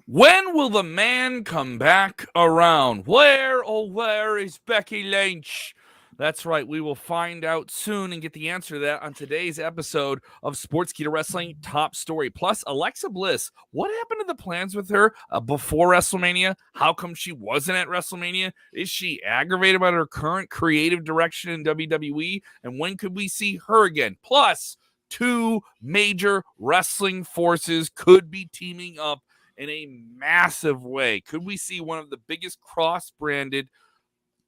When will the man come back around? Where, oh, where is Becky Lynch? That's right. We will find out soon and get the answer to that on today's episode of Sportskeeda Wrestling Top Story. Plus, Alexa Bliss. What happened to the plans with her before WrestleMania? How come she wasn't at WrestleMania? Is she aggravated about her current creative direction in WWE? And when could we see her again? Plus, two major wrestling forces could be teaming up in a massive way. Could we see one of the biggest cross-branded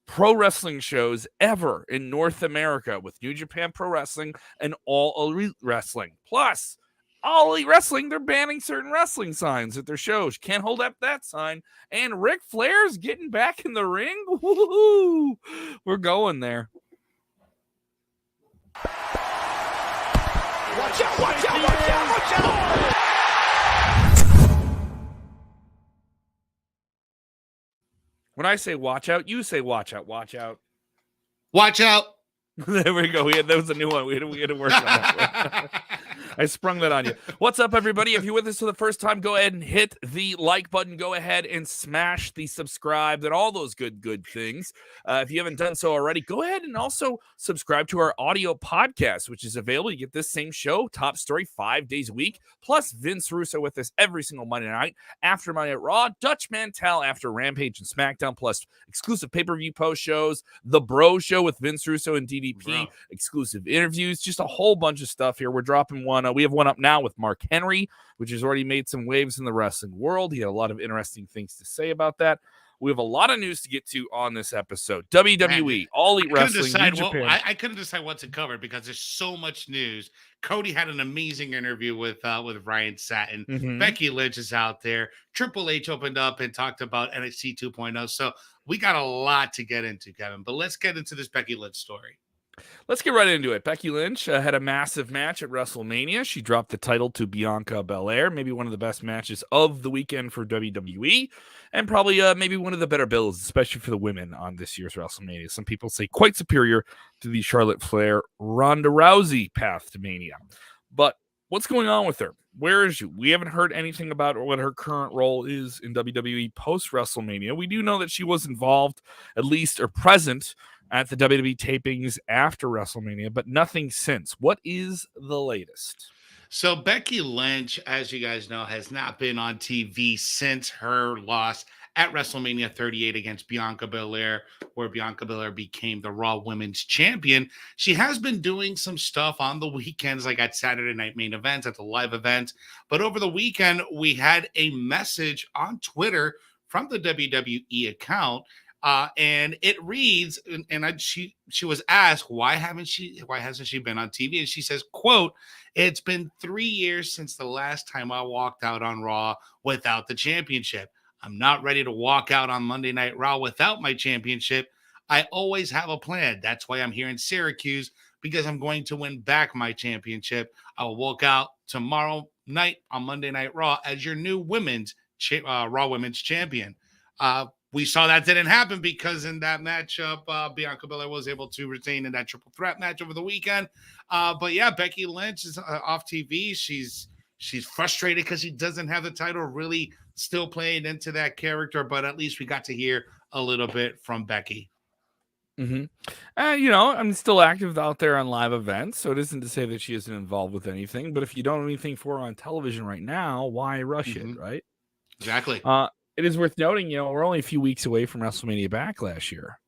pro wrestling shows ever in North America with New Japan Pro Wrestling and All Elite Wrestling? Plus, All Elite Wrestling, they're banning certain wrestling signs at their shows. Can't hold up that sign. And Ric Flair's getting back in the ring. Woo-hoo. We're going there. Watch out, watch out, watch out, watch out! When I say watch out, you say watch out, watch out. Watch out. There we go. That was a new one. We had to work on that one. I sprung that on you. What's up, everybody? If you're with us for the first time, go ahead and hit the like button. Go ahead and smash the subscribe and all those good things. If you haven't done so already, go ahead and also subscribe to our audio podcast, which is available. You get this same show, Top Story, 5 days a week, plus Vince Russo with us every single Monday night after Monday Night Raw, Dutch Mantel after Rampage and SmackDown, plus exclusive pay-per-view post shows, The Bro Show with Vince Russo and DDP, exclusive interviews, just a whole bunch of stuff here. We're dropping one. We have one up now with Mark Henry, which has already made some waves in the wrestling world. He had a lot of interesting things to say about that. We have a lot of news to get to on this episode. WWE, All Elite Wrestling, New Japan. I couldn't decide what to cover because there's so much news. Cody had an amazing interview with Ryan Satin. Mm-hmm. Becky Lynch is out there. Triple H opened up and talked about NXT 2.0. So we got a lot to get into, Kevin. But let's get into this Becky Lynch story. Let's get right into it. Becky Lynch had a massive match at WrestleMania. She dropped the title to Bianca Belair, maybe one of the best matches of the weekend for WWE, and probably maybe one of the better bills, especially for the women on this year's WrestleMania. Some people say quite superior to the Charlotte Flair, Ronda Rousey path to Mania. But what's going on with her? Where is she? We haven't heard anything about what her current role is in WWE post-WrestleMania. We do know that she was involved, at least, or present at the WWE tapings after WrestleMania, but nothing since. What is the latest? So Becky Lynch, as you guys know, has not been on TV since her loss at WrestleMania 38 against Bianca Belair, where Bianca Belair became the Raw Women's Champion. She has been doing some stuff on the weekends, like at Saturday Night Main Events, at the live events. But over the weekend, we had a message on Twitter from the WWE account. And it reads, she was asked, why hasn't she been on TV? And she says, quote, "It's been 3 years since the last time I walked out on Raw without the championship. I'm not ready to walk out on Monday Night Raw without my championship. I always have a plan. That's why I'm here in Syracuse, because I'm going to win back my championship. I will walk out tomorrow night on Monday Night Raw as your new Raw Women's Champion." We saw that didn't happen because in that matchup, Bianca Belair was able to retain in that triple threat match over the weekend. But yeah, Becky Lynch is off TV. She's frustrated because she doesn't have the title, really still playing into that character. But at least we got to hear a little bit from Becky. Mm-hmm. I'm still active out there on live events, so it isn't to say that she isn't involved with anything. But if you don't have anything for her on television right now, why rush it, right? Exactly. It is worth noting, we're only a few weeks away from WrestleMania Backlash here.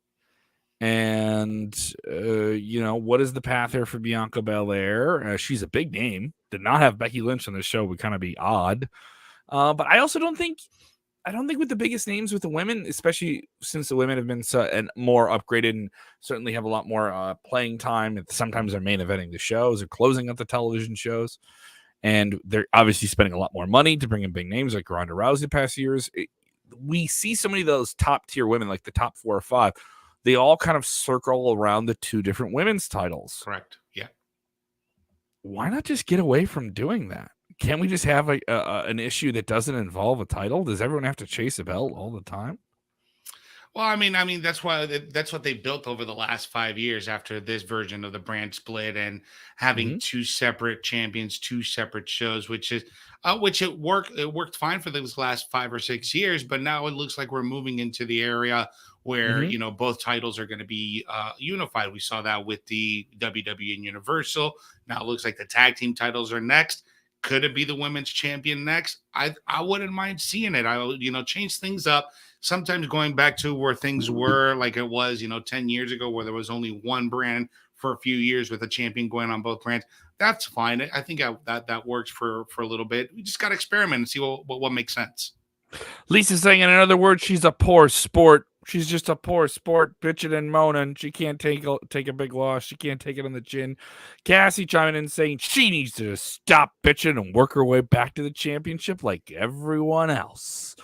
And, what is the path here for Bianca Belair? She's a big name. To not have Becky Lynch on the show would kind of be odd. But I also don't think with the biggest names with the women, especially since the women have been and more upgraded and certainly have a lot more playing time. And sometimes they're main eventing the shows or closing up the television shows. And they're obviously spending a lot more money to bring in big names like Ronda Rousey the past years. We see so many of those top tier women, like the top 4 or 5, they all kind of circle around the 2 different women's titles. Correct. Yeah. Why not just get away from doing that? Can't we just have an issue that doesn't involve a title? Does everyone have to chase a belt all the time? Well, I mean, that's what they built over the last 5 years after this version of the brand split and having Mm-hmm. two separate champions, two separate shows, which it worked fine for those last 5 or 6 years, but now it looks like we're moving into the area where Mm-hmm. both titles are going to be unified. We saw that with the WWE and Universal. Now it looks like the tag team titles are next. Could it be the women's champion next? I wouldn't mind seeing it. I would, change things up. Sometimes going back to where things were like it was, 10 years ago, where there was only one brand for a few years with a champion going on both brands. That's fine. I think that works for a little bit. We just got to experiment and see what makes sense. Lisa's saying, in other words, she's a poor sport. She's just a poor sport, bitching and moaning. She can't take a big loss. She can't take it on the chin. Cassie chiming in saying she needs to stop bitching and work her way back to the championship like everyone else.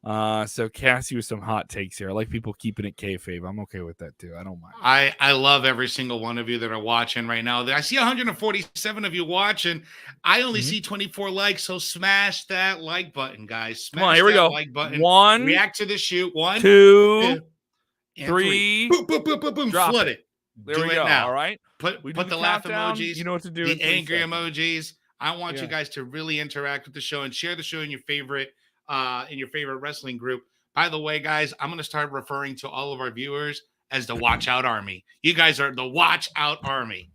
So Cassie with some hot takes here. I like people keeping it kayfabe. I'm okay with that too. I don't mind. I love every single one of you that are watching right now. I see 147 of you watching. I only see 24 likes, so smash that like button, guys. Smash Come on, here we that go. like button. One, react to the shoot. 1, two, 2, three. Boom, boom, boom, boom, boom. Drop Flood it. it. There Do we it go. now. All right. Put Do the laugh countdown. emojis. You know what to do. The in 3 angry seconds. emojis. I want you guys to really interact with the show and share the show in your favorite wrestling group. By the way, guys, I'm going to start referring to all of our viewers as the Watch Out Army. You guys are the Watch Out Army.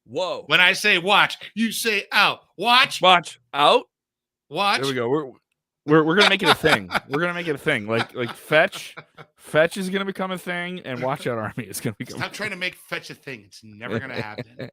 Whoa. When I say watch, you say out. Watch out. Watch. There we go. We're gonna make it a thing. We're gonna make it a thing. Like fetch is gonna become a thing, and Watch Out Army is gonna become. Stop trying to make fetch a thing. It's never gonna happen.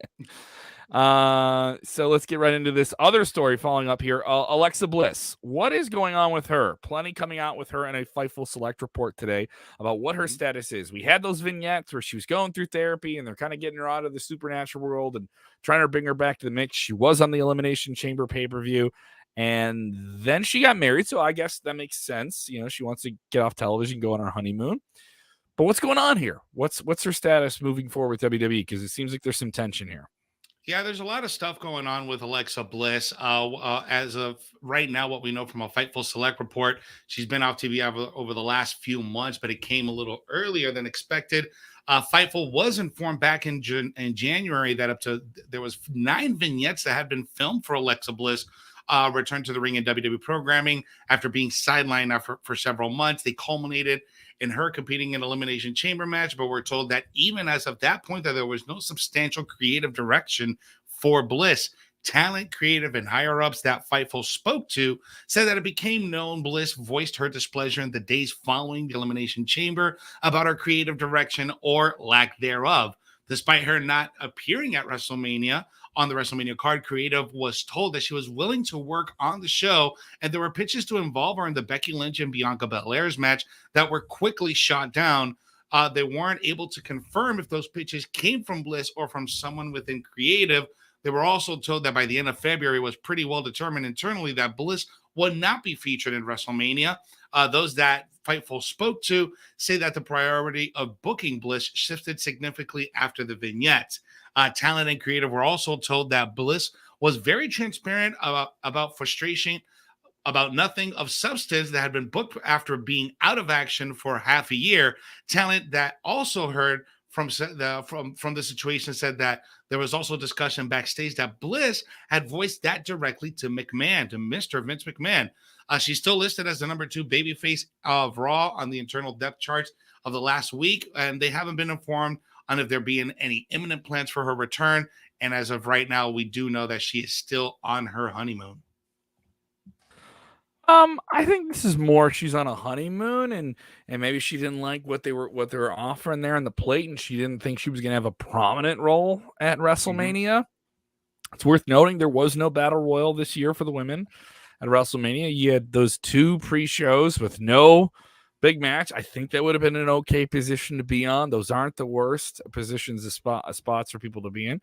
So let's get right into this other story following up here. Alexa Bliss. What is going on with her? Plenty coming out with her in a Fightful Select report today about what her status is. We had those vignettes where she was going through therapy and they're kind of getting her out of the supernatural world and trying to bring her back to the mix. She was on the Elimination Chamber pay-per-view. And then she got married, so I guess that makes sense. She wants to get off television, go on her honeymoon. But what's going on here? What's her status moving forward with WWE? Because it seems like there's some tension here. Yeah, there's a lot of stuff going on with Alexa Bliss. As of right now, what we know from a Fightful Select report, she's been off TV over the last few months, but it came a little earlier than expected. Fightful was informed back in January that there was 9 vignettes that had been filmed for Alexa Bliss. Returned to the ring in WWE programming after being sidelined for several months. They culminated in her competing in Elimination Chamber match, but we're told that even as of that point, that there was no substantial creative direction for Bliss. Talent, creative, and higher-ups that Fightful spoke to said that it became known Bliss voiced her displeasure in the days following the Elimination Chamber about her creative direction or lack thereof. Despite her not appearing at WrestleMania, on the WrestleMania card, creative was told that she was willing to work on the show, and there were pitches to involve her in the Becky Lynch and Bianca Belair's match that were quickly shot down. They weren't able to confirm if those pitches came from Bliss or from someone within creative. They were also told that by the end of February, it was pretty well determined internally that Bliss would not be featured in WrestleMania. Those that Fightful spoke to say that the priority of booking Bliss shifted significantly after the vignettes. Talent and creative were also told that Bliss was very transparent about frustration about nothing of substance that had been booked after being out of action for half a year. Talent that also heard from the situation said that there was also discussion backstage that Bliss had voiced that directly to McMahon, to Mr. Vince McMahon. She's still listed as the number 2 babyface of Raw on the internal depth charts of the last week, and they haven't been informed on if there being any imminent plans for her return. And as of right now, we do know that she is still on her honeymoon. I think this is more she's on a honeymoon and maybe she didn't like what they were offering there on the plate, and she didn't think she was gonna have a prominent role at WrestleMania. It's worth noting there was no Battle Royal this year for the women at WrestleMania. You had those 2 pre-shows with no big match. I think that would have been an okay position to be on. Those aren't the worst positions, spots for people to be in.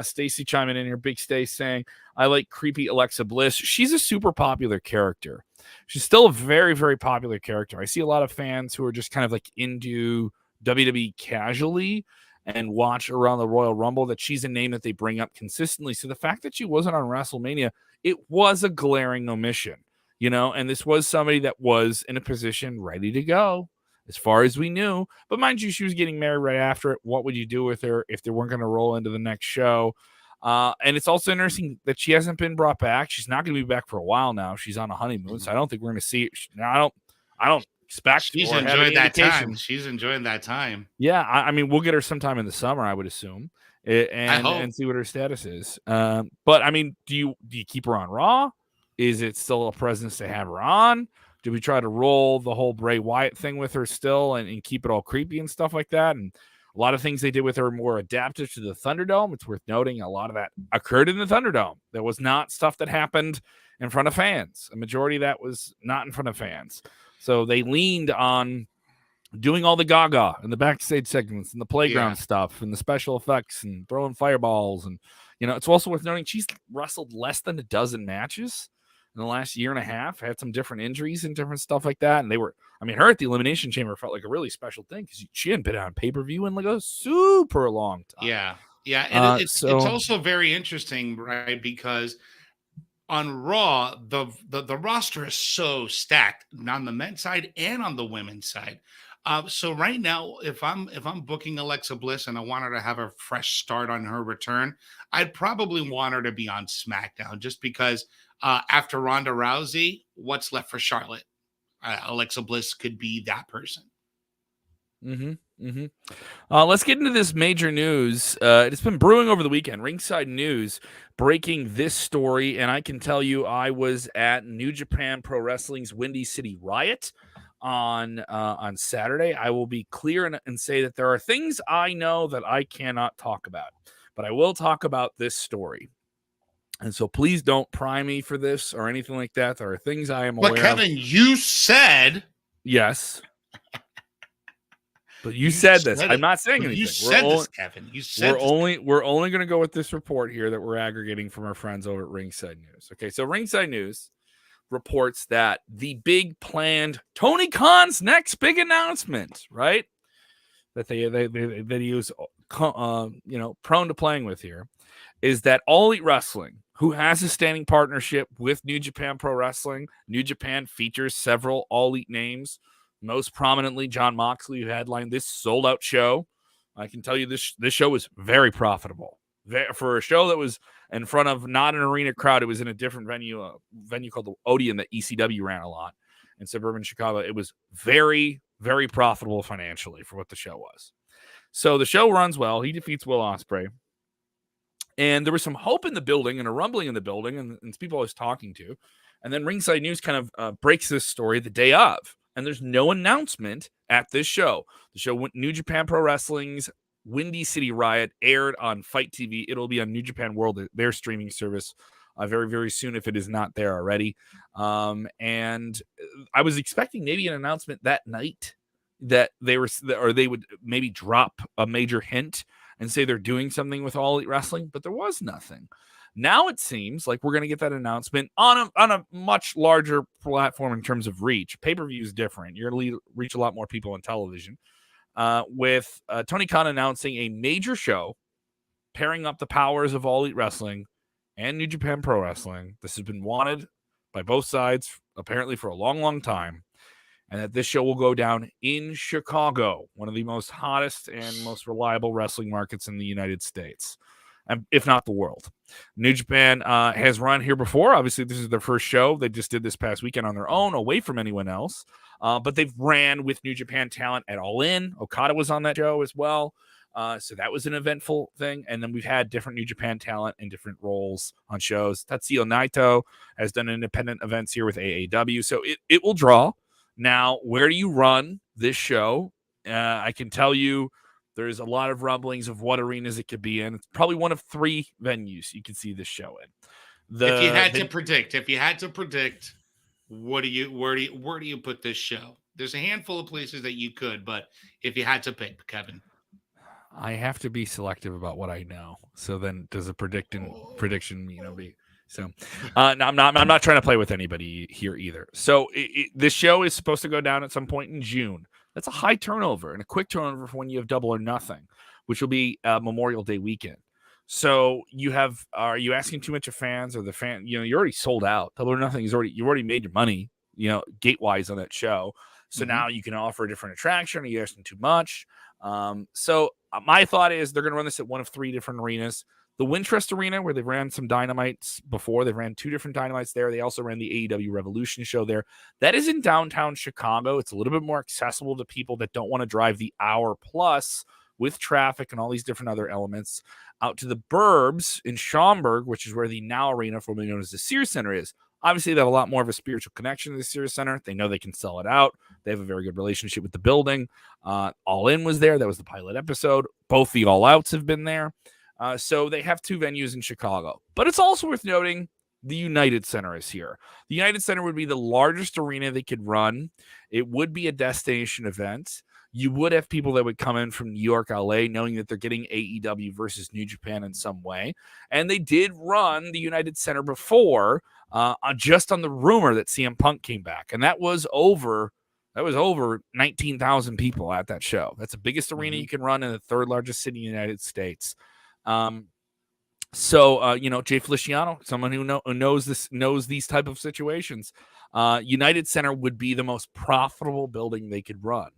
Stacy chiming in here, Big Stay saying, I like creepy Alexa Bliss. She's a super popular character. She's still a very, very popular character. I see a lot of fans who are just kind of like into WWE casually and watch around the Royal Rumble that she's a name that they bring up consistently. So the fact that she wasn't on WrestleMania, it was a glaring omission, and this was somebody that was in a position ready to go, as far as we knew. But mind you, she was getting married right after it. What would you do with her if they weren't going to roll into the next show? And it's also interesting that she hasn't been brought back. She's not going to be back for a while now. She's on a honeymoon, so I don't think we're going to see it. I don't expect she's or have enjoyed any that indication. time. She's enjoying that time. Yeah, I mean, we'll get her sometime in the summer, I would assume, and see what her status is. But I mean, do you keep her on Raw? Is it still a presence to have her on? Do we try to roll the whole Bray Wyatt thing with her still and keep it all creepy and stuff like that? And a lot of things they did with her more adaptive to the Thunderdome. It's worth noting a lot of that occurred in the Thunderdome. There was not stuff that happened in front of fans. A majority of that was not in front of fans. So they leaned on doing all the gaga and the backstage segments and the playground stuff and the special effects and throwing fireballs. And, it's also worth noting she's wrestled less than a dozen matches in the last year and a half, had some different injuries and different stuff like that. And her at the Elimination Chamber felt like a really special thing because she hadn't been on pay-per-view in like a super long time. Yeah. Yeah. And it's also very interesting, right? Because on Raw, the roster is so stacked on the men's side and on the women's side. So right now, if I'm booking Alexa Bliss and I want her to have a fresh start on her return, I'd probably want her to be on SmackDown just because after Ronda Rousey, what's left for Charlotte? Alexa Bliss could be that person. Let's get into this major news. It's been brewing over the weekend. Ringside News breaking this story, and I can tell you I was at New Japan Pro Wrestling's Windy City Riot on Saturday. I will be clear and say that there are things I know that I cannot talk about, but I will talk about this story. And so please don't pry me for this or anything like that. There are things I am aware of. But Kevin, you said... Yes. But you said this. I'm not saying anything. You said this, Kevin. You said we're only going to go with this report here that we're aggregating from our friends over at Ringside News. Okay, so Ringside News reports that the big planned Tony Khan's next big announcement, right? That he was prone to playing with here, is that All Elite Wrestling, who has a standing partnership with New Japan Pro Wrestling. New Japan features several All Elite names, most prominently Jon Moxley, who headlined this sold-out show. I can tell you this show was very profitable. For a show that was in front of not an arena crowd, it was in a different venue, a venue called the Odeon that ECW ran a lot in suburban Chicago. It was very, very profitable financially for what the show was. So the show runs well. He defeats Will Ospreay. And there was some hope in the building and a rumbling in the building and people I was talking to. And then Ringside News kind of breaks this story the day of. And there's no announcement at this show. The show, New Japan Pro Wrestling's Windy City Riot, aired on Fight TV. It'll be on New Japan World, their streaming service, very, very soon if it is not there already. And I was expecting maybe an announcement that night that they would maybe drop a major hint and say they're doing something with All Elite Wrestling, but there was nothing. Now it seems like we're going to get that announcement on a much larger platform in terms of reach. Pay-per-view is different. You're going to reach a lot more people on television. With Tony Khan announcing a major show pairing up the powers of All Elite Wrestling and New Japan Pro Wrestling. This has been wanted by both sides apparently for a long, long time. And that this show will go down in Chicago, one of the most hottest and most reliable wrestling markets in the United States, if not the world. New Japan has run here before. Obviously, this is their first show. They just did this past weekend on their own, away from anyone else. But they've ran with New Japan talent at All In. Okada was on that show as well. So that was an eventful thing. And then we've had different New Japan talent in different roles on shows. Tatsuya Naito has done independent events here with AEW. So it will draw. Now, where do you run this show? I can tell you there's a lot of rumblings of what arenas it could be in. It's probably one of 3 venues you could see this show in. If you had to predict, where do you put this show? There's a handful of places that you could, but if you had to pick, Kevin. I have to be selective about what I know. So then does a prediction, be... So no, I'm not trying to play with anybody here either. So this show is supposed to go down at some point in June. That's a high turnover and a quick turnover for when you have Double or Nothing, which will be Memorial Day weekend. So are you asking too much of fans or the fan? You're already sold out. Double or Nothing you've already made your money, gate wise on that show. So now you can offer a different attraction. Are you asking too much? So my thought is they're going to run this at one of 3 different arenas. The Wintrust Arena, where they've ran some Dynamites before. They've ran 2 different Dynamites there. They also ran the AEW Revolution show there. That is in downtown Chicago. It's a little bit more accessible to people that don't want to drive the hour plus with traffic and all these different other elements out to the burbs in Schaumburg, which is where the now arena, formerly known as the Sears Center, is. Obviously, they have a lot more of a spiritual connection to the Sears Center. They know they can sell it out. They have a very good relationship with the building. All In was there. That was the pilot episode. Both the All Outs have been there. So they have 2 venues in Chicago. But it's also worth noting the United Center is here. The United Center would be the largest arena they could run. It would be a destination event. You would have people that would come in from New York, LA, knowing that they're getting AEW versus New Japan in some way. And they did run the United Center before, just on the rumor that CM Punk came back. And that was over 19,000 people at that show. That's the biggest arena you can run in the 3rd largest city in the United States. Jay Feliciano, someone who knows these type of situations. United Center would be the most profitable building they could run.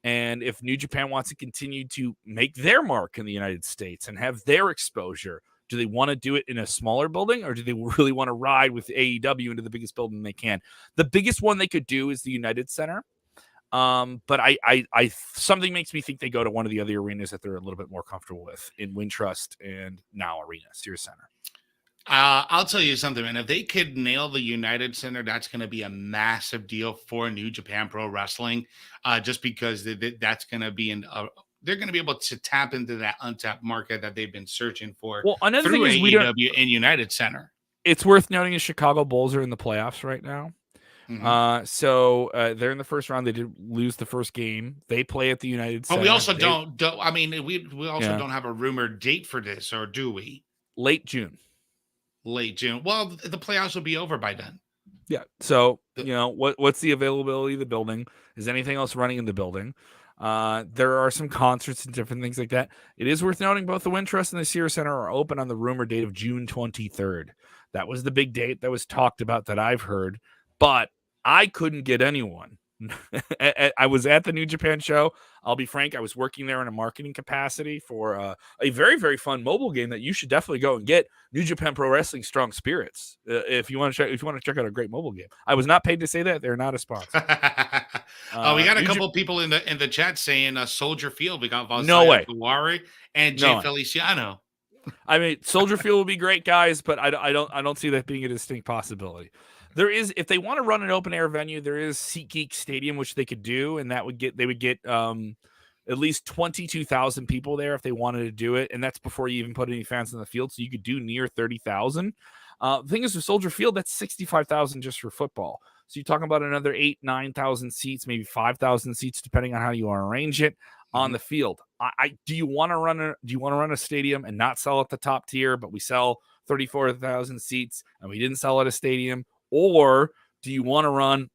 And if New Japan wants to continue to make their mark in the United States and have their exposure, do they want to do it in a smaller building, or do they really want to ride with AEW into the biggest building they can? The biggest one they could do is the United Center. But I something makes me think they go to one of the other arenas that they're a little bit more comfortable with in Wintrust and now Arena, Sears Center. I'll tell you something, man. If they could nail the United Center, that's going to be a massive deal for New Japan Pro Wrestling, just because that's going to be they're going to be able to tap into that untapped market that they've been searching for. Well, another through thing is AEW and United Center. It's worth noting the Chicago Bulls are in the playoffs right now. So they're in the first round. They did lose the first game. They play at the United Center. But we also don't don't have a rumored date for this, or do we? Late June. Well, the playoffs will be over by then. Yeah. So, what's the availability of the building? Is anything else running in the building? There are some concerts and different things like that. It is worth noting both the Wintrust and the Sears Center are open on the rumored date of June 23rd. That was the big date that was talked about that I've heard, but I couldn't get anyone. I was at the New Japan show. I'll be frank, I was working there in a marketing capacity for a very, very fun mobile game that you should definitely go and get. New Japan Pro Wrestling Strong Spirits. If you want to check out a great mobile game. I was not paid to say that. They're not a sponsor. We got a couple people in the chat saying Soldier Field. We got No way. Kawari and Jay Feliciano. I mean, Soldier Field will be great, guys, but I don't see that being a distinct possibility. There is, if they want to run an open air venue, there is SeatGeek Stadium, which they could do, and they would get at least 22,000 people there if they wanted to do it, and that's before you even put any fans in the field. So you could do near 30,000. The thing is, with Soldier Field, that's 65,000 just for football. So you're talking about another 8,000-9,000 seats, maybe 5,000 seats, depending on how you want to arrange it on the field. Do you want to run a stadium and not sell at the top tier, but we sell 34,000 seats and we didn't sell at a stadium? Or do you want to run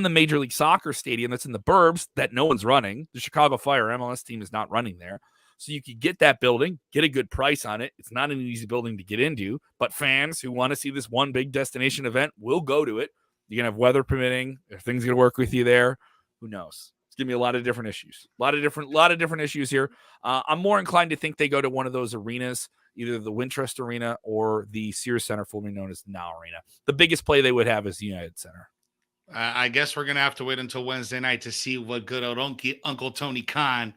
the Major League Soccer stadium that's in the burbs that no one's running? The Chicago Fire MLS team is not running there. So you could get that building, get a good price on it. It's not an easy building to get into, but fans who want to see this one big destination event will go to it. You're going to have weather permitting. If things going to work with you there, who knows? It's going to be a lot of different issues. A lot of different issues here. I'm more inclined to think they go to one of those arenas, either the Wintrust Arena or the Sears Center, formerly known as Now Arena. The biggest play they would have is the United Center. I guess we're going to have to wait until Wednesday night to see what good old Uncle Tony Khan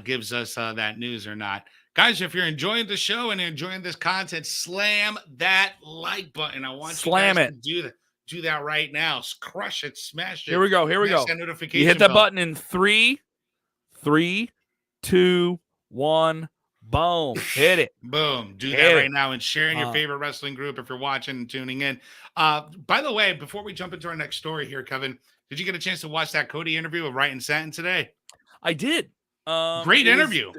gives us that news or not. Guys, if you're enjoying the show and enjoying this content, slam that like button. I want you guys to do that right now. Crush it, smash it. Here we go. Notification you hit that button in 3, 2, 1. Boom. Hit it. Boom. Do that right now and share in your favorite wrestling group if you're watching and tuning in. By the way, before we jump into our next story here, Kevin, did you get a chance to watch that Cody interview with Wright and Satin today? I did. Great interview.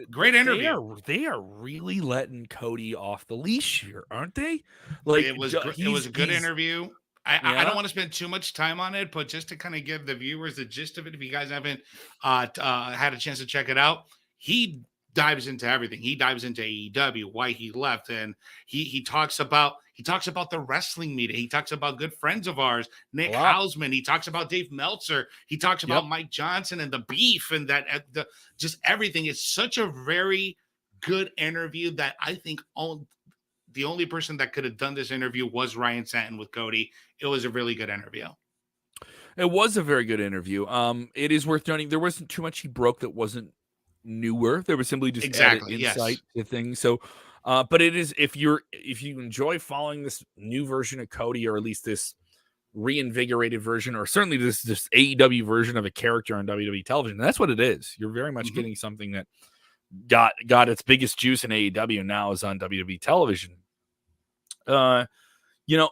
They are really letting Cody off the leash here, aren't they? Like it was a good interview. I don't want to spend too much time on it, but just to kind of give the viewers the gist of it, if you guys haven't had a chance to check it out, he dives into everything. He dives into AEW, why he left, and he talks about the wrestling media. He talks about good friends of ours, Nick Hausman. He talks about Dave Meltzer. He talks about Mike Johnson and the beef and just everything. It's such a very good interview that I think the only person that could have done this interview was Ryan Satin with Cody. It was a really good interview. It was a very good interview. It is worth noting there wasn't too much he broke that wasn't newer. There was simply just added insight to things. So, but it is if you enjoy following this new version of Cody, or at least this reinvigorated version, or certainly this AEW version of a character on WWE television, that's what it is. You're very much getting something that got its biggest juice in AEW and now is on WWE television.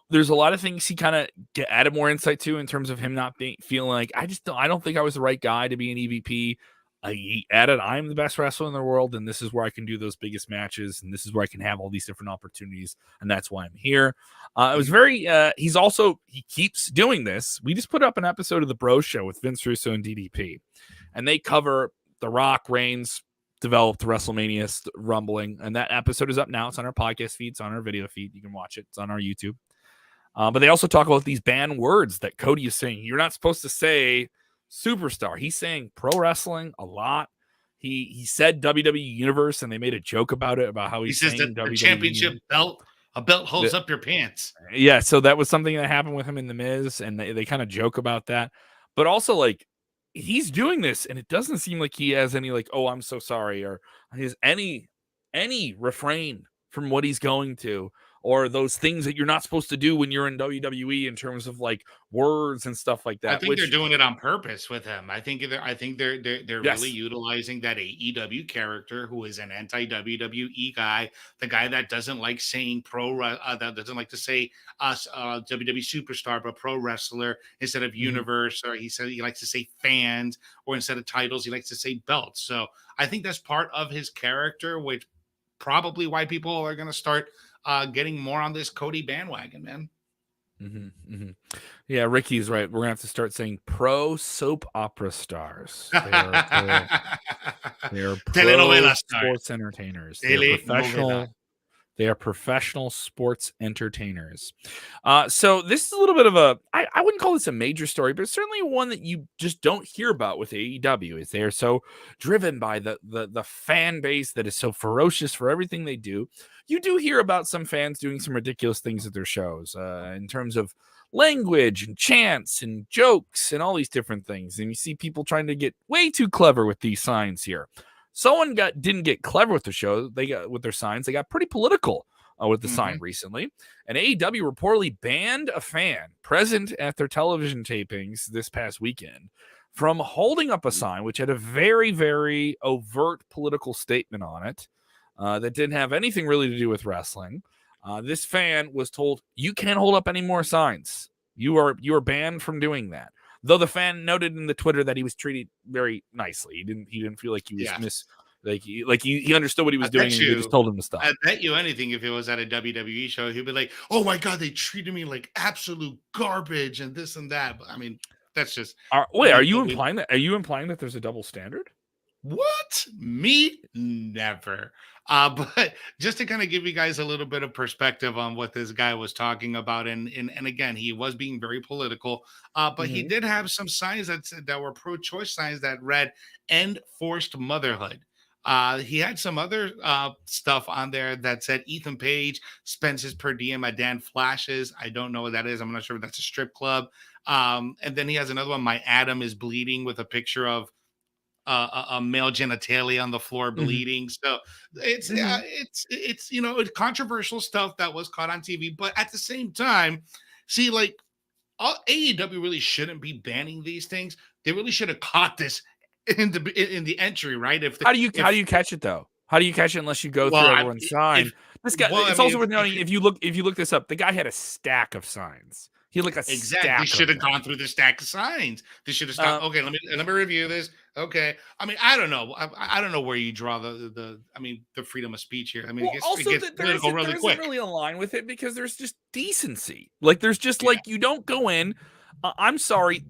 There's a lot of things he kind of added more insight to in terms of him not feeling like I don't think I was the right guy to be an EVP. He added, I'm the best wrestler in the world, and this is where I can do those biggest matches, and this is where I can have all these different opportunities, and that's why I'm here. It was very. He keeps doing this. We just put up an episode of the Bro Show with Vince Russo and DDP, and they cover The Rock, Reigns developed WrestleMania rumbling, and that episode is up now. It's on our podcast feed, it's on our video feed. You can watch it. It's on our YouTube. But they also talk about these banned words that Cody is saying. You're not supposed to say superstar. He's saying pro wrestling a lot. He said WWE Universe, and they made a joke about it, about how he says that the championship belt, a belt holds up your pants. Yeah, so that was something that happened with him in The Miz, and they kind of joke about that. But also, like, he's doing this, and it doesn't seem like he has any, like, oh, I'm so sorry, or has any refrain from what he's going to, or those things that you're not supposed to do when you're in WWE in terms of like words and stuff like that. I think they're doing it on purpose with him. I think they're really utilizing that AEW character who is an anti-WWE guy, the guy that doesn't like saying that doesn't like to say WWE superstar, but pro wrestler instead of universe, or he likes to say fans, or instead of titles, he likes to say belts. So I think that's part of his character, which probably why people are going to start getting more on this Cody bandwagon, man. Yeah, Ricky's right. We're gonna have to start saying pro soap opera stars. They are pro sports entertainers. They are professional sports entertainers. So this is a little bit of I wouldn't call this a major story, but it's certainly one that you just don't hear about with AEW. Is they are so driven by the fan base that is so ferocious for everything they do. You do hear about some fans doing some ridiculous things at their shows in terms of language and chants and jokes and all these different things. And you see people trying to get way too clever with these signs here. Someone didn't get clever with the show. They got with their signs. They got pretty political with the sign recently. And AEW reportedly banned a fan present at their television tapings this past weekend from holding up a sign which had a very, very overt political statement on it that didn't have anything really to do with wrestling. This fan was told, "You can't hold up any more signs. You are banned from doing that." Though the fan noted in the Twitter that he was treated very nicely. He didn't feel like he was he understood what he was doing, and they just told him to stop. I bet you anything, if it was at a WWE show, he'd be like, "Oh my God, they treated me like absolute garbage and this and that." But I mean, that's just. Are you implying that there's a double standard? What? Me? Never. But just to kind of give you guys a little bit of perspective on what this guy was talking about, and again, he was being very political, but he did have some signs that were pro-choice signs that read "End Forced Motherhood." He had some other stuff on there that said Ethan Page spends his per diem at Dan Flash's. I don't know what that is. I'm not sure if that's a strip club. And then he has another one, "My Adam is bleeding," with a picture of a male genitalia on the floor bleeding. So it's it's controversial stuff that was caught on TV, but at the same time, see, like, AEW really shouldn't be banning these things. They really should have caught this in the entry, right? How do you catch it though? How do you catch it unless you go through everyone's sign? This guy. It's also worth noting, if you look this up, the guy had a stack of signs. He had like a stack. They should have gone through the stack of signs. They should have stopped. Okay, let me review this. Okay, I mean, I don't know. I don't know where you draw the freedom of speech here. I mean, it gets political really quick. Really align with it because there's just decency. Like there's just like you don't go in. I'm sorry.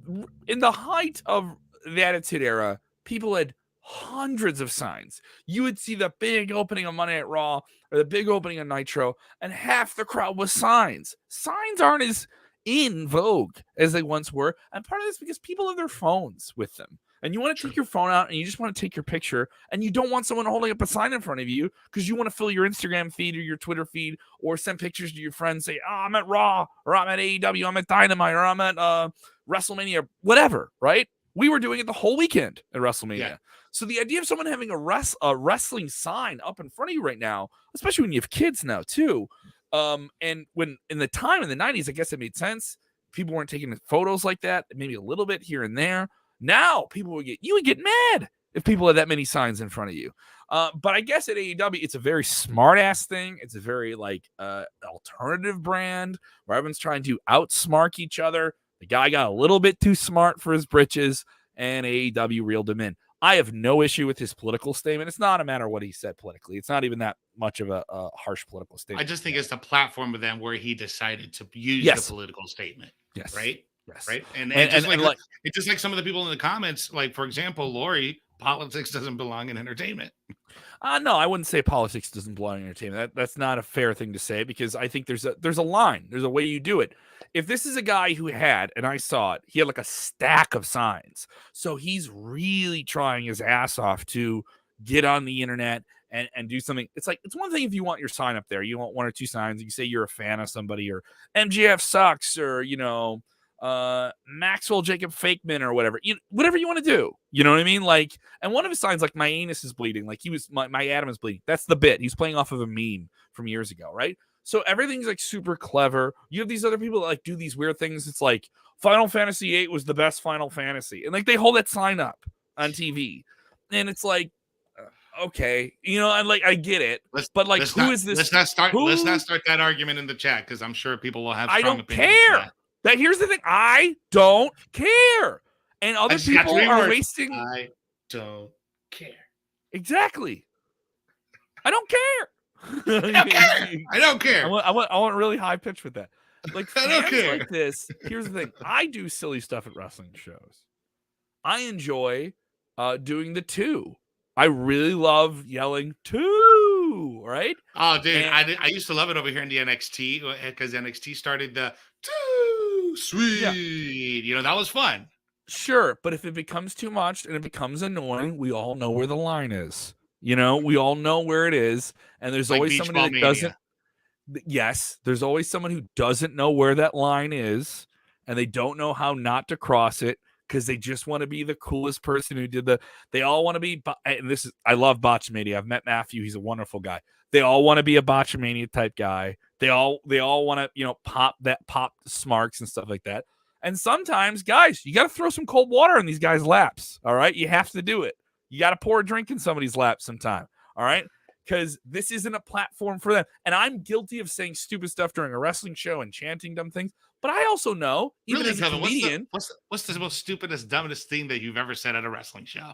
In the height of the Attitude Era, people had hundreds of signs. You would see the big opening of Monday at Raw or the big opening of Nitro, and half the crowd was signs. Signs aren't as in vogue as they once were, and part of this because people have their phones with them. And you want to take your phone out and you just want to take your picture, and you don't want someone holding up a sign in front of you because you want to fill your Instagram feed or your Twitter feed or send pictures to your friends, say, oh, I'm at Raw, or I'm at AEW, I'm at Dynamite, or I'm at WrestleMania, whatever, right? We were doing it the whole weekend at WrestleMania. Yeah. So the idea of someone having a wrestling sign up in front of you right now, especially when you have kids now too, and when in the time in the 90s, I guess it made sense. People weren't taking photos like that, maybe a little bit here and there. Now people would get mad if people had that many signs in front of you. But I guess at AEW, it's a very smart ass thing. It's a very alternative brand where everyone's trying to outsmart each other. The guy got a little bit too smart for his britches, and AEW reeled him in. I have no issue with his political statement. It's not a matter of what he said politically. It's not even that much of a harsh political statement. I just think it's the platform of them where he decided to use the political statement. Yes. Right? Yes. Right. And it's just like some of the people in the comments, like, for example, Lori, politics doesn't belong in entertainment. No, I wouldn't say politics doesn't belong in entertainment. That's not a fair thing to say, because I think there's a line. There's a way you do it. If this is a guy who had, and I saw it, he had like a stack of signs. So he's really trying his ass off to get on the internet and do something. It's like, it's one thing if you want your sign up there, you want one or two signs, you say you're a fan of somebody, or MGF sucks, or, Maxwell Jacob Fakeman or whatever, whatever you want to do, you know what I mean? Like, and one of his signs, like, my anus is bleeding, like my Adam is bleeding. That's the bit. He's playing off of a meme from years ago, right? So everything's like super clever. You have these other people that like do these weird things. It's like Final Fantasy VIII was the best Final Fantasy, and like they hold that sign up on TV, and it's like, okay, and like I get it, but like, who is this? Let's not start that argument in the chat, because I'm sure people will have. I don't care. That here's the thing. I don't care, and other people are wasting. I don't care. Exactly. I don't care. I don't care. I want really high pitch with that. Like, I don't care. Like this. Here's the thing. I do silly stuff at wrestling shows. I enjoy doing the two. I really love yelling two. Right? Oh, dude, I used to love it over here in the NXT, because NXT started the two. Sweet. Yeah. That was fun. Sure, but if it becomes too much and it becomes annoying, we all know where the line is. We all know where it is, and there's always somebody that doesn't. Yes, there's always someone who doesn't know where that line is, and they don't know how not to cross it, because they just want to be the coolest person who did they all want to be, and I love Botchamania. I've met Matthew. He's a wonderful guy. They all want to be a Botchamania type guy. They all want to, pop smarks and stuff like that. And sometimes, guys, you got to throw some cold water in these guys' laps. All right. You have to do it. You got to pour a drink in somebody's lap sometime. All right. Because this isn't a platform for them. And I'm guilty of saying stupid stuff during a wrestling show and chanting dumb things. But I also know, even as a comedian, what's the most stupidest, dumbest thing that you've ever said at a wrestling show?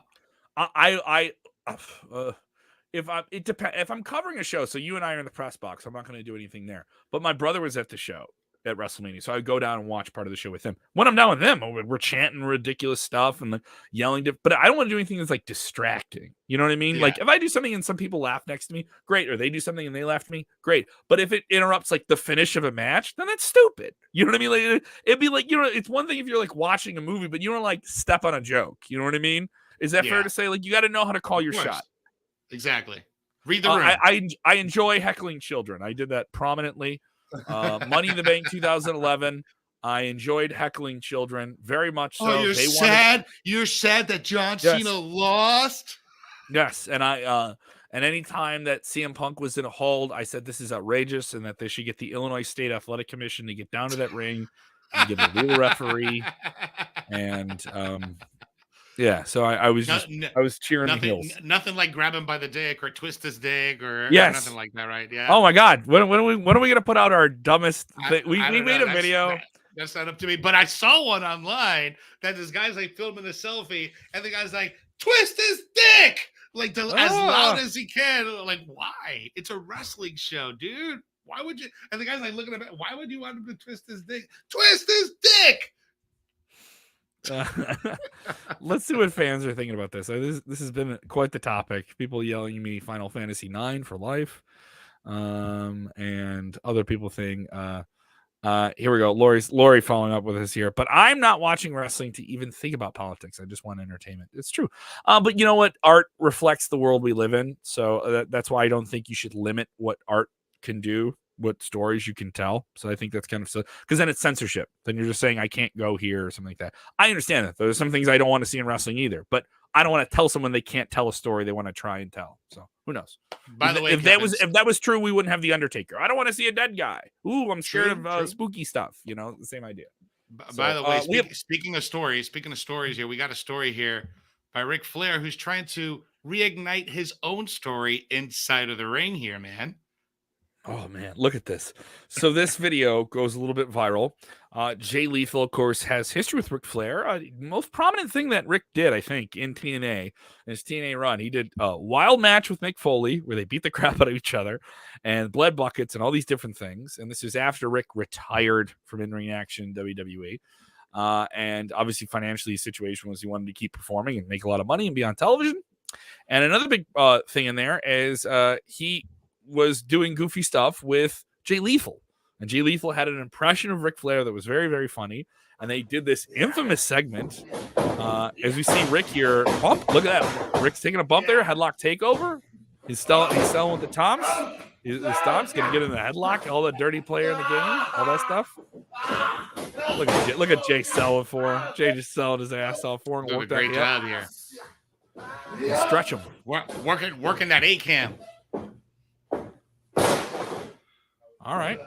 It depends. If I'm covering a show, so you and I are in the press box, I'm not going to do anything there. But my brother was at the show at WrestleMania, so I would go down and watch part of the show with him. When I'm down with them, we're chanting ridiculous stuff and yelling, but I don't want to do anything that's like distracting. You know what I mean? Yeah. Like, if I do something and some people laugh next to me, great. Or they do something and they laugh at me, great. But if it interrupts like the finish of a match, then that's stupid. You know what I mean? Like, it'd be like, it's one thing if you're like watching a movie, but you don't like step on a joke. You know what I mean? Is that fair to say? Like, you got to know how to call your shot. Exactly. Read the room. I enjoy heckling children. I did that prominently. Money in the Bank 2011. I enjoyed heckling children very much. So. Oh, you're sad. You're sad that John Cena lost. Yes, and and any time that CM Punk was in a hold, I said this is outrageous, and that they should get the Illinois State Athletic Commission to get down to that ring and get a real referee. And yeah, so I was cheering the heels. Nothing like grab him by the dick or twist his dick or nothing like that, right? Yeah. Oh my God, when are we gonna put out our dumbest thing? We made a video. That's not up to me, but I saw one online that this guy's like filming a selfie, and the guy's like, twist his dick, like as loud as he can. Like, why? It's a wrestling show, dude. Why would you? And the guy's like looking at it. Why would you want him to twist his dick? Twist his dick. Let's see what fans are thinking about this. This has been quite the topic. People yelling at me Final Fantasy 9 for life. And other people think, here we go. Lori following up with us here. But I'm not watching wrestling to even think about politics. I just want entertainment. It's true. But you know what? Art reflects the world we live in. So that's why I don't think you should limit what art can do, what stories you can tell. So I think that's kind of so, because then it's censorship. Then you're just saying I can't go here or something like that. I understand that. There's some things I don't want to see in wrestling either, but I don't want to tell someone they can't tell a story they want to try and tell. So who knows? By the way, if that was true, we wouldn't have the Undertaker. I don't want to see a dead guy. Ooh, I'm scared of spooky stuff. You know, the same idea. By the way, speaking of stories here, we got a story here by Ric Flair, who's trying to reignite his own story inside of the ring here, man. Oh, man, look at this. So this video goes a little bit viral. Jay Lethal, of course, has history with Ric Flair. Most prominent thing that Rick did, I think, in TNA, in his TNA run, he did a wild match with Mick Foley where they beat the crap out of each other and bled buckets and all these different things. And this is after Rick retired from in-ring action in WWE. And obviously, financially, his situation was he wanted to keep performing and make a lot of money and be on television. And another big thing in there is he was doing goofy stuff with Jay Lethal. And Jay Lethal had an impression of Ric Flair that was very, very funny. And they did this infamous segment. As we see Rick here, bump. Look at that. Rick's taking a bump there. Headlock takeover. He's selling with the Toms. His Toms going to get in the headlock. All the dirty player in the game. All that stuff. Look at Jay selling for him. Jay just selling his ass off for him. Doing a great job here. Stretch him. Working that A-cam. All right.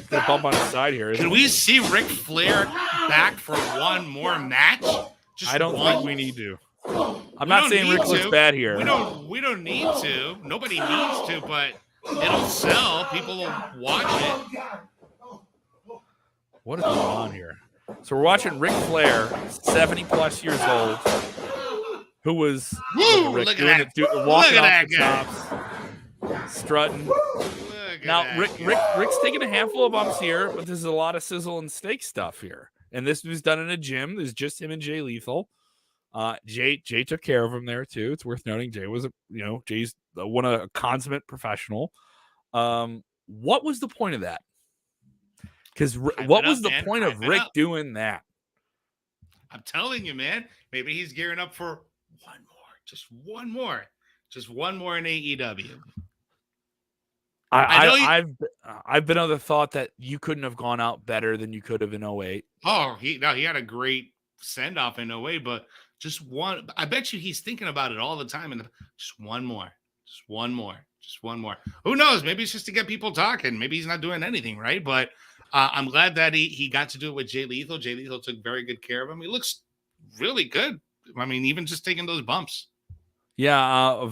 The bump on his side here. Can we see Ric Flair back for one more match? I don't think we need to. I'm not saying Rick looks bad here. We don't need to. Nobody needs to, but it'll sell. People will watch it. What is going on here? So we're watching Ric Flair, 70+ years old, who was look at that guy. Tops, strutting. Now Rick's taking a handful of bumps here, but there's a lot of sizzle and steak stuff here. And this was done in a gym. There's just him and Jay Lethal. Jay took care of him there too. It's worth noting Jay was Jay's a consummate professional. What was the point of that? Because what was the point of Rick doing that? I'm telling you, man. Maybe he's gearing up for just one more in AEW. I've been of the thought that you couldn't have gone out better than you could have in 08. Oh, he had a great send off in 08, but just one. I bet you he's thinking about it all the time. And just one more. Who knows? Maybe it's just to get people talking. Maybe he's not doing anything, right? But I'm glad that he got to do it with Jay Lethal. Jay Lethal took very good care of him. He looks really good. I mean, even just taking those bumps. Yeah,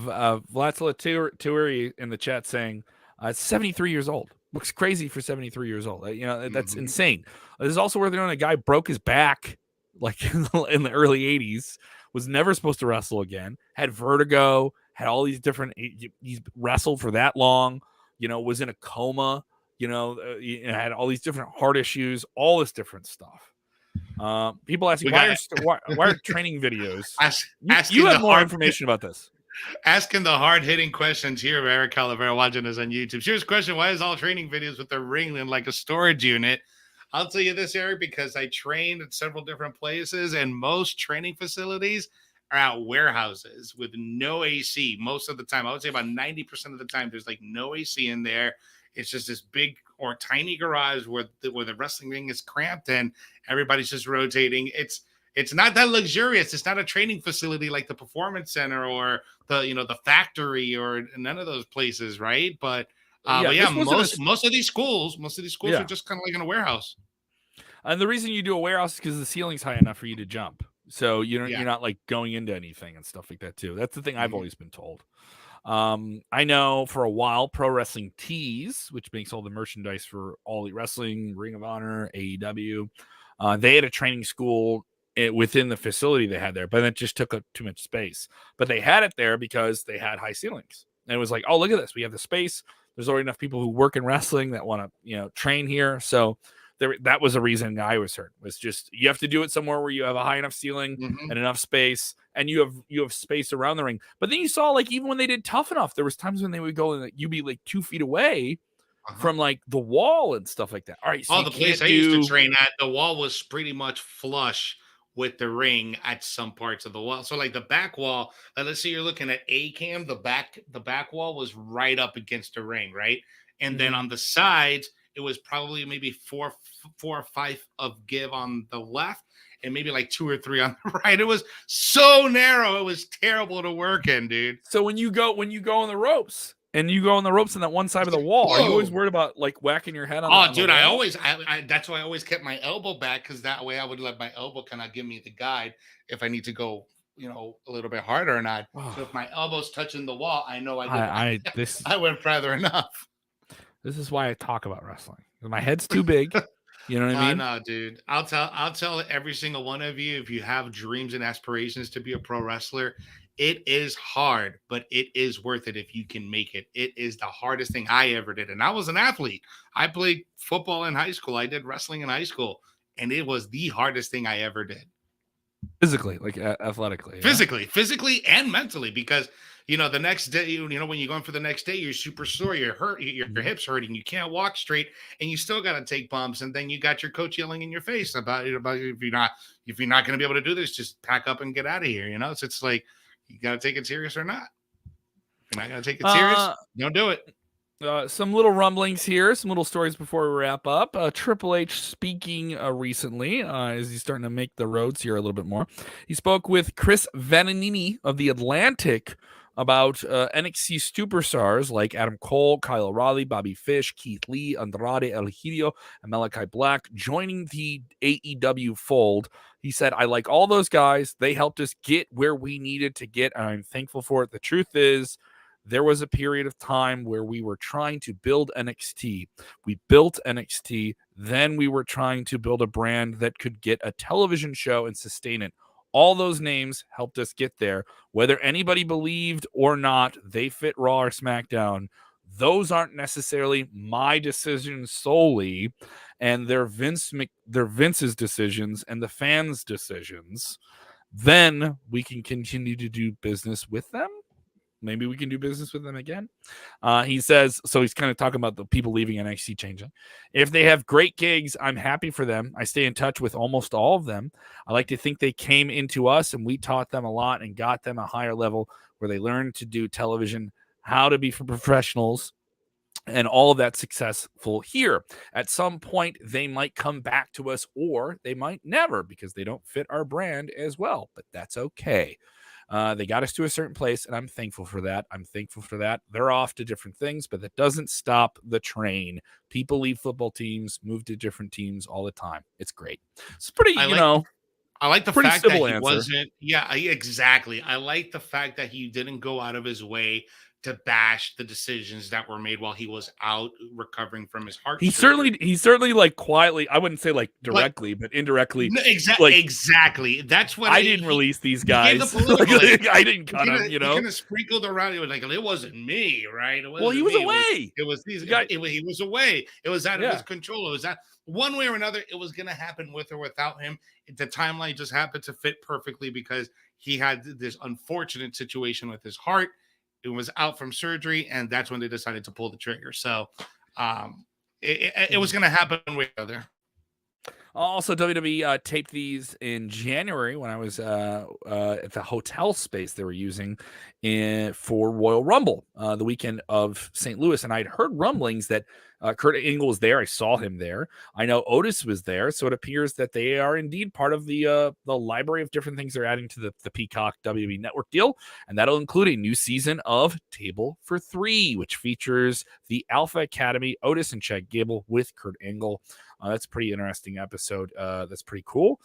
Vlatsila Turi in the chat saying 73 years old. Looks crazy for 73 years old. That's insane. This is also where they're on a guy broke his back like in the early 80s, was never supposed to wrestle again, had vertigo, had all these different, he's wrestled for that long, was in a coma, had all these different heart issues, all this different stuff. People asking why are training videos? You have more information about this. Asking the hard-hitting questions here, Eric Calavera watching us on YouTube. Serious question: why is all training videos with the ring in like a storage unit? I'll tell you this, Eric, because I trained at several different places, and most training facilities are at warehouses with no AC most of the time. I would say about 90% of the time, there's like no AC in there. It's just this big or tiny garage where the wrestling ring is cramped and everybody's just rotating. It's not that luxurious. It's not a training facility like the Performance Center or the factory or none of those places, right? But most of these schools are just kind of like in a warehouse. And the reason you do a warehouse is because the ceiling's high enough for you to jump. So you're not like going into anything and stuff like that too. That's the thing I've always been told. I know for a while Pro Wrestling Tees, which makes all the merchandise for All Elite Wrestling, Ring of Honor, AEW, they had a training school within the facility they had there, but it just took up too much space. But they had it there because they had high ceilings. And it was like, oh, look at this. We have the space. There's already enough people who work in wrestling that want to, train here. So that was a reason I was hurt. Was just you have to do it somewhere where you have a high enough ceiling and enough space, and you have space around the ring. But then you saw like even when they did Tough Enough, there was times when they would go and like, you'd be like 2 feet away from like the wall and stuff like that. All right, so the place I used to train at, the wall was pretty much flush with the ring at some parts of the wall. So like the back wall, let's say you're looking at A cam, the back wall was right up against the ring, right? And then on the sides, it was probably maybe four or five of give on the left, and maybe like 2 or 3 on the right. It was so narrow, it was terrible to work in, dude. So when you go on the ropes. And you go on the ropes on that one side of the wall. Are you always worried about like whacking your head on? Oh, dude, I that's why I always kept my elbow back, because that way I would let my elbow kind of give me the guide if I need to go, a little bit harder or not. So if my elbow's touching the wall, I know I went further enough. This is why I talk about wrestling. My head's too big. You know what I mean? No, dude. I'll tell every single one of you, if you have dreams and aspirations to be a pro wrestler, it is hard, but it is worth it if you can make it. It is the hardest thing I ever did. And I was an athlete. I played football in high school. I did wrestling in high school. And it was the hardest thing I ever did. Physically, like athletically. Physically and mentally, because, the next day, when you're going for the next day, you're super sore, you're hurt, your hips hurting, you can't walk straight, and you still got to take bumps. And then you got your coach yelling in your face about if you're not going to be able to do this, just pack up and get out of here. So it's like, you got to take it serious or not. If you're not going to take it serious, don't do it. Some little rumblings here, some little stories before we wrap up. Triple H speaking recently as he's starting to make the roads here a little bit more. He spoke with Chris Vananini of The Atlantic about NXT superstars like Adam Cole, Kyle O'Reilly, Bobby Fish, Keith Lee, Andrade El Hijo, and Malachi Black joining the AEW fold. He said, I like all those guys. They helped us get where we needed to get, and I'm thankful for it. The truth is, there was a period of time where we were trying to build NXT. We built NXT. Then we were trying to build a brand that could get a television show and sustain it. All those names helped us get there. Whether anybody believed or not, they fit Raw or SmackDown. Those aren't necessarily my decisions solely, and they're Vince's decisions and the fans' decisions. Then we can continue to do business with them. Maybe we can do business with them again. He says, so he's kind of talking about the people leaving NXT changing. If they have great gigs, I'm happy for them. I stay in touch with almost all of them. I like to think they came into us and we taught them a lot and got them a higher level where they learned to do television, how to be for professionals, and all of that successful here. At some point, they might come back to us or they might never because they don't fit our brand as well, but that's okay. They got us to a certain place, and I'm thankful for that. They're off to different things, but that doesn't stop the train. People leave football teams, move to different teams all the time. It's great. It's pretty, I like the fact that he wasn't. Yeah, exactly. I like the fact that he didn't go out of his way to bash the decisions that were made while he was out recovering from his heart surgery. He certainly like quietly, I wouldn't say like directly, but indirectly. Exactly. That's what I didn't release these guys. I didn't cut him, He kind of sprinkled around. He was like, it wasn't me, right? He was away. It was these guys. He was away. It was out of his control. It was that one way or another, it was going to happen with or without him. The timeline just happened to fit perfectly because he had this unfortunate situation with his heart. It was out from surgery, and that's when they decided to pull the trigger. So it was going to happen one way or the other. Also, WWE taped these in January when I was at the hotel space they were using for Royal Rumble, the weekend of St. Louis. And I'd heard rumblings that Kurt Angle was there. I saw him there. I know Otis was there. So it appears that they are indeed part of the library of different things they're adding to the Peacock WWE Network deal. And that'll include a new season of Table for Three, which features the Alpha Academy, Otis and Chad Gable with Kurt Angle. That's a pretty interesting episode. That's pretty cool.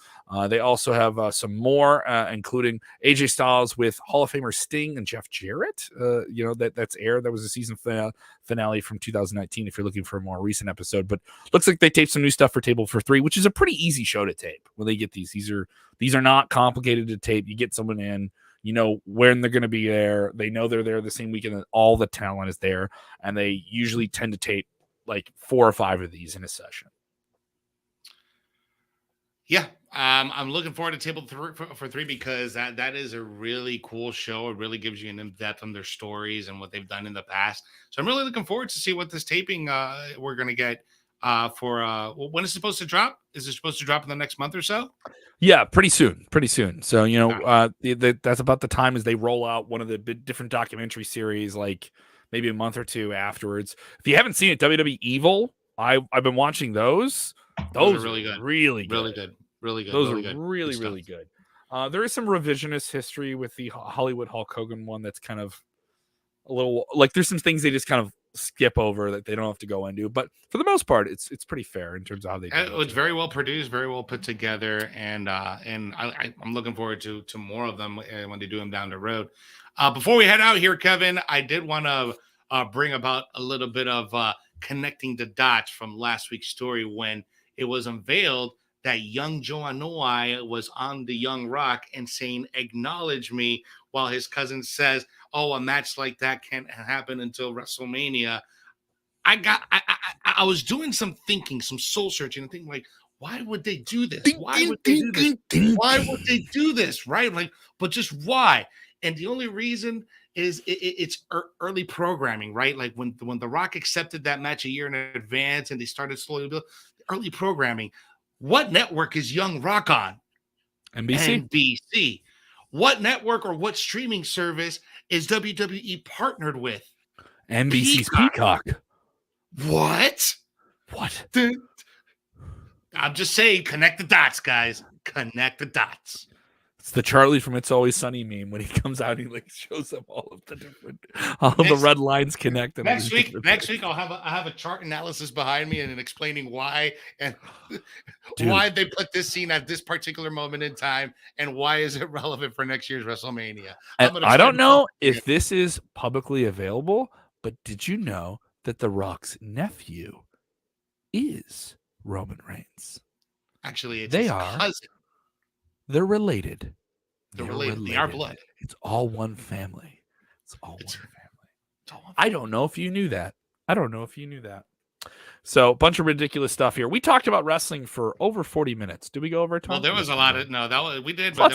They also have some more, including AJ Styles with Hall of Famer Sting and Jeff Jarrett. That's aired. That was a season finale from 2019 if you're looking for a more recent episode. But looks like they taped some new stuff for Table for Three, which is a pretty easy show to tape when they get these. These are not complicated to tape. You get someone in, you know when they're going to be there. They know they're there the same weekend that all the talent is there. And they usually tend to tape like 4 or 5 of these in a session. Yeah, I'm looking forward to Table Three for three because that is a really cool show. It really gives you an in depth on their stories and what they've done in the past. So I'm really looking forward to see what this taping we're gonna get for when is it supposed to drop? Is it supposed to drop in the next month or so? Yeah, pretty soon, pretty soon. So Ah, that's about the time as they roll out one of the different documentary series, like maybe a month or two afterwards. If you haven't seen it, WWE Evil, I've been watching those. those are Those are really good, really really good. good, really good, Those are really good, good really stuff. really good. There is some revisionist history with the Hollywood Hulk Hogan one that's kind of a little like there's some things they just kind of skip over that they don't have to go into, but for the most part, it's pretty fair in terms of how they did It it. was very well produced, very well put together, and I'm looking forward to more of them when they do them down the road. Before we head out here, Kevin, I did want to bring about a little bit of connecting the dots from last week's story when it was unveiled that young Joe Anoa'i was on the Young Rock and saying, "Acknowledge me," while his cousin says, "Oh, a match like that can't happen until WrestleMania." I was doing some thinking, some soul searching, and thinking like, why would they do this? Ding, Why ding, would they ding, do this? ding, ding, Why would ding. they do this? Right? Like, but just why? And the only reason is it's early programming, right? Like when The Rock accepted that match a year in advance, and they started slowly building early programming. What network is Young Rock on? NBC, NBC. What network or what streaming service is WWE partnered with? NBC's Peacock. Peacock. What? What? I'm just saying, connect the dots, guys. Connect the dots. It's the Charlie from It's Always Sunny meme when he comes out, he like shows them all of the different, all of the red lines connected. Next week, I have a chart analysis behind me and explaining why and Dude. why they put this scene at this particular moment in time and why is it relevant for next year's WrestleMania. I don't know if this is publicly available, but did you know that The Rock's nephew is Roman Reigns? Actually, it's They his are. cousin. They're related. They're related. They are blood. It's all one family. It's all It's- one family. I don't know if you knew that. So, a bunch of ridiculous stuff here. We talked about wrestling for over 40 minutes. Did we go over time? Well, there was a lot of we did, but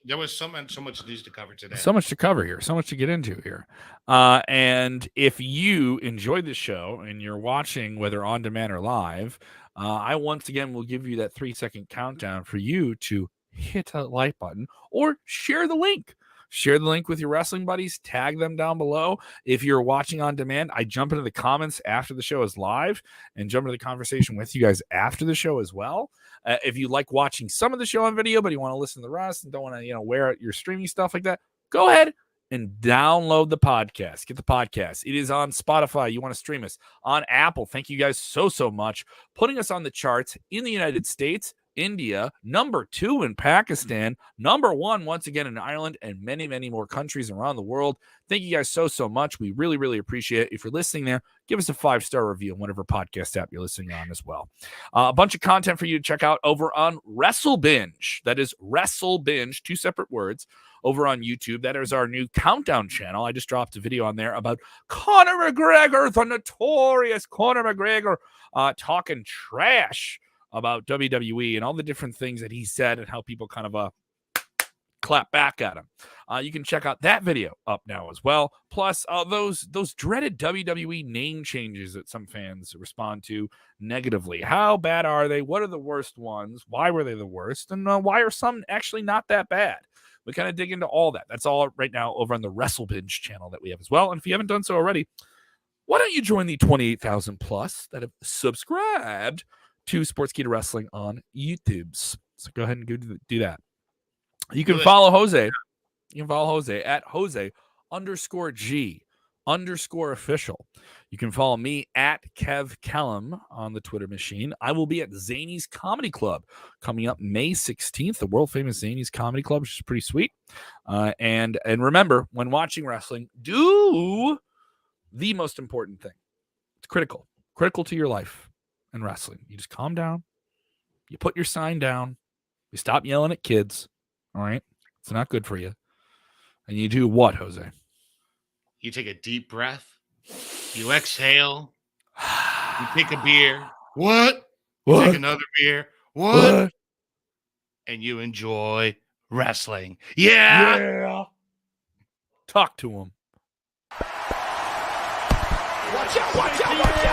there was so much news to cover today. So much to cover here. So much to get into here. And if you enjoyed the show and you're watching, whether on demand or live, I once again will give you that 3-second countdown for you to hit a like button or share the link. Share the link with your wrestling buddies. Tag them down below. If you're watching on demand, I jump into the comments after the show is live and jump into the conversation with you guys after the show as well. If you like watching some of the show on video, but you want to listen to the rest and don't want to, wear out your streaming stuff like that, go ahead and download the podcast. Get the podcast. It is on Spotify. You want to stream us on Apple. Thank you guys so much. Putting us on the charts in the United States, India, number 2 in Pakistan, number 1 once again in Ireland, and many more countries around the world. Thank you guys so much. We really appreciate it. If you're listening there, give us a 5-star review on whatever podcast app you're listening on as well. A bunch of content for you to check out over on Wrestle Binge. That is Wrestle Binge, 2 separate words, over on YouTube. That is our new countdown channel. I just dropped a video on there about Conor McGregor, the notorious Conor McGregor, talking trash about WWE and all the different things that he said and how people kind of clap back at him. You can check out that video up now as well. Plus, those dreaded WWE name changes that some fans respond to negatively. How bad are they? What are the worst ones? Why were they the worst? And why are some actually not that bad? We kind of dig into all that. That's all right now over on the Wrestle Binge channel that we have as well. And if you haven't done so already, why don't you join the 28,000 plus that have subscribed to Sportskeeda Wrestling on YouTube? So go ahead and go do that. You can follow Jose. You can follow Jose at Jose_G_official. You can follow me at Kev Kellum on the Twitter machine. I will be at Zany's Comedy Club coming up May 16th, the world famous Zany's Comedy Club, which is pretty sweet. And remember, when watching wrestling, do the most important thing. It's critical to your life in wrestling. You just calm down. You put your sign down. You stop yelling at kids. All right? It's not good for you. And you do what, Jose? You take a deep breath. You exhale. You take a beer. What? You take another beer. What? and you enjoy wrestling. Yeah. Talk to him. Watch out, watch out, watch out.